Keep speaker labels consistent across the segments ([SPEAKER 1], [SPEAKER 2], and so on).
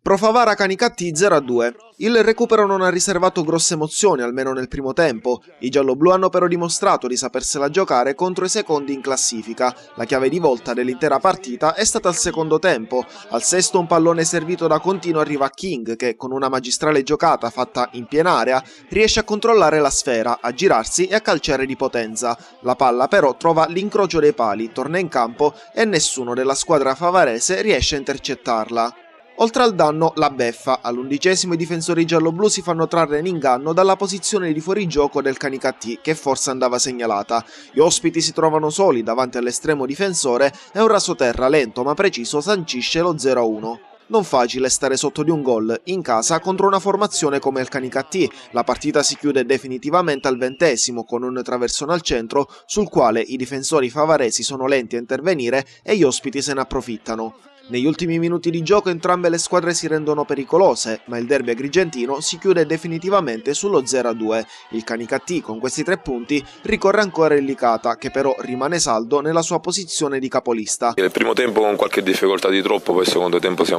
[SPEAKER 1] Pro Favara Canicattì 0-2. Il recupero non ha riservato grosse emozioni, almeno nel primo tempo. I gialloblu hanno però dimostrato di sapersela giocare contro i secondi in classifica. La chiave di volta dell'intera partita è stata al secondo tempo. Al sesto un pallone servito da continuo arriva a King che, con una magistrale giocata fatta in piena area, riesce a controllare la sfera, a girarsi e a calciare di potenza. La palla però trova l'incrocio dei pali, torna in campo e nessuno della squadra favarese riesce a intercettarla. Oltre al danno, la beffa. All'11° i difensori gialloblu si fanno trarre in inganno dalla posizione di fuorigioco del Canicattì, che forse andava segnalata. Gli ospiti si trovano soli davanti all'estremo difensore e un rasoterra lento ma preciso sancisce lo 0-1. Non facile stare sotto di un gol in casa contro una formazione come il Canicattì. La partita si chiude definitivamente al 20° con un traversone al centro sul quale i difensori favaresi sono lenti a intervenire e gli ospiti se ne approfittano. Negli ultimi minuti di gioco entrambe le squadre si rendono pericolose, ma il derby agrigentino si chiude definitivamente sullo 0-2. Il Canicattì con questi 3 punti ricorre ancora il Licata, che però rimane saldo nella sua posizione di capolista.
[SPEAKER 2] Il primo tempo con qualche difficoltà di troppo, poi il secondo tempo ci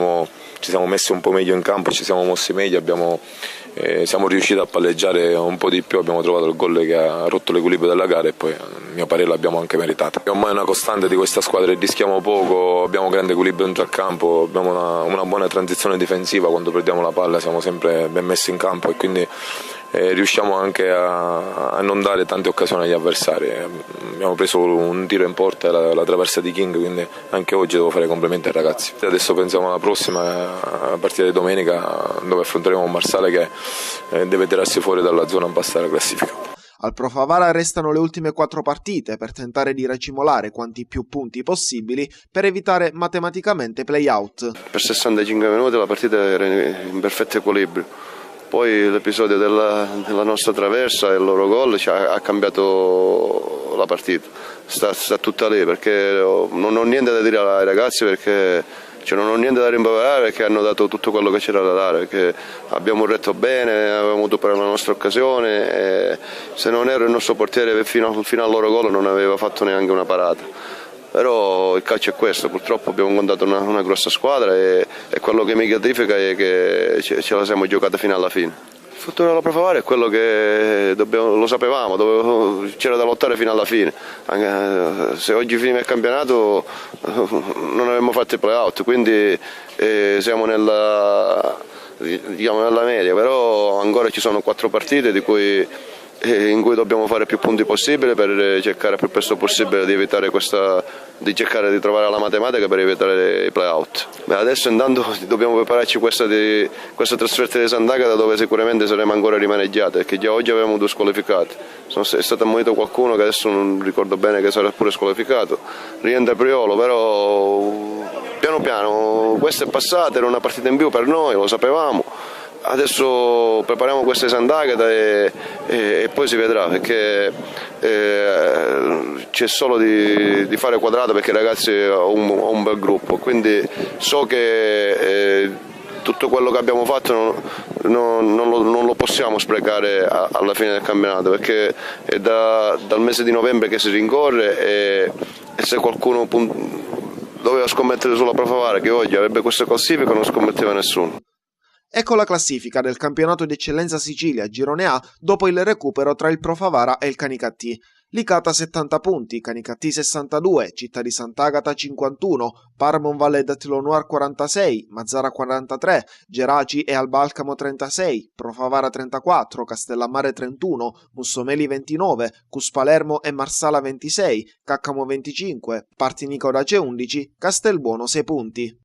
[SPEAKER 2] siamo messi un po' meglio in campo, ci siamo mossi meglio, siamo riusciti a palleggiare un po' di più, abbiamo trovato il gol che ha rotto l'equilibrio della gara e poi a mio parere l'abbiamo anche meritata. È ormai una costante di questa squadra, rischiamo poco, abbiamo grande equilibrio dentro al campo, abbiamo una buona transizione difensiva, quando perdiamo la palla siamo sempre ben messi in campo e quindi riusciamo anche a non dare tante occasioni agli avversari. Abbiamo preso un tiro in porta e la traversa di King, quindi anche oggi devo fare complimenti ai ragazzi. Adesso pensiamo alla prossima partita di domenica, dove affronteremo un Marsale che deve tirarsi fuori dalla zona bassa della classifica.
[SPEAKER 1] Al Pro Favara restano le ultime 4 partite per tentare di racimolare quanti più punti possibili per evitare matematicamente play-out.
[SPEAKER 3] Per 65 minuti la partita era in perfetto equilibrio. Poi l'episodio della nostra traversa e il loro gol ha cambiato la partita. Sta tutta lì, perché non ho niente da dire ai ragazzi, perché non ho niente da rimproverare, perché hanno dato tutto quello che c'era da dare, perché abbiamo retto bene, avevamo avuto per la nostra occasione e se non ero il nostro portiere fino al loro gol non aveva fatto neanche una parata. Però il calcio è questo, purtroppo abbiamo incontrato una grossa squadra e quello che mi gratifica è che ce la siamo giocata fino alla fine. Il futuro della Pro Favara è quello che lo sapevamo, c'era da lottare fino alla fine. Anche se oggi finiva il campionato non avremmo fatto il play-out, quindi siamo nella media, però ancora ci sono 4 partite in cui dobbiamo fare più punti possibile per cercare più presto possibile di cercare di trovare la matematica per evitare i play-out. Adesso intanto dobbiamo prepararci questa trasferta di Sant'Agata, dove sicuramente saremo ancora rimaneggiati, perché già oggi avevamo 2 squalificati. È stato ammonito qualcuno che adesso non ricordo bene che sarà pure squalificato, rientra Priolo, però piano piano questa è passata, era una partita in più per noi, lo sapevamo. Adesso prepariamo questa Sant'Agata e poi si vedrà, perché c'è solo di fare quadrato, perché i ragazzi ho un bel gruppo, quindi so che tutto quello che abbiamo fatto non lo possiamo sprecare alla fine del campionato, perché è dal mese di novembre che si rincorre e se qualcuno doveva scommettere sulla Pro Favara che oggi avrebbe questa classifica, non scommetteva nessuno.
[SPEAKER 1] Ecco la classifica del campionato d'eccellenza Sicilia Girone A dopo il recupero tra il Pro Favara e il Canicattì. Licata 70 punti, Canicattì 62, Città di Sant'Agata 51, Parmon Valle d'Attilo Noir 46, Mazzara 43, Geraci e Alba Alcamo 36, Pro Favara 34, Castellammare 31, Mussomeli 29, Cuspalermo e Marsala 26, Caccamo 25, Partinico Dace 11, Castelbuono 6 punti.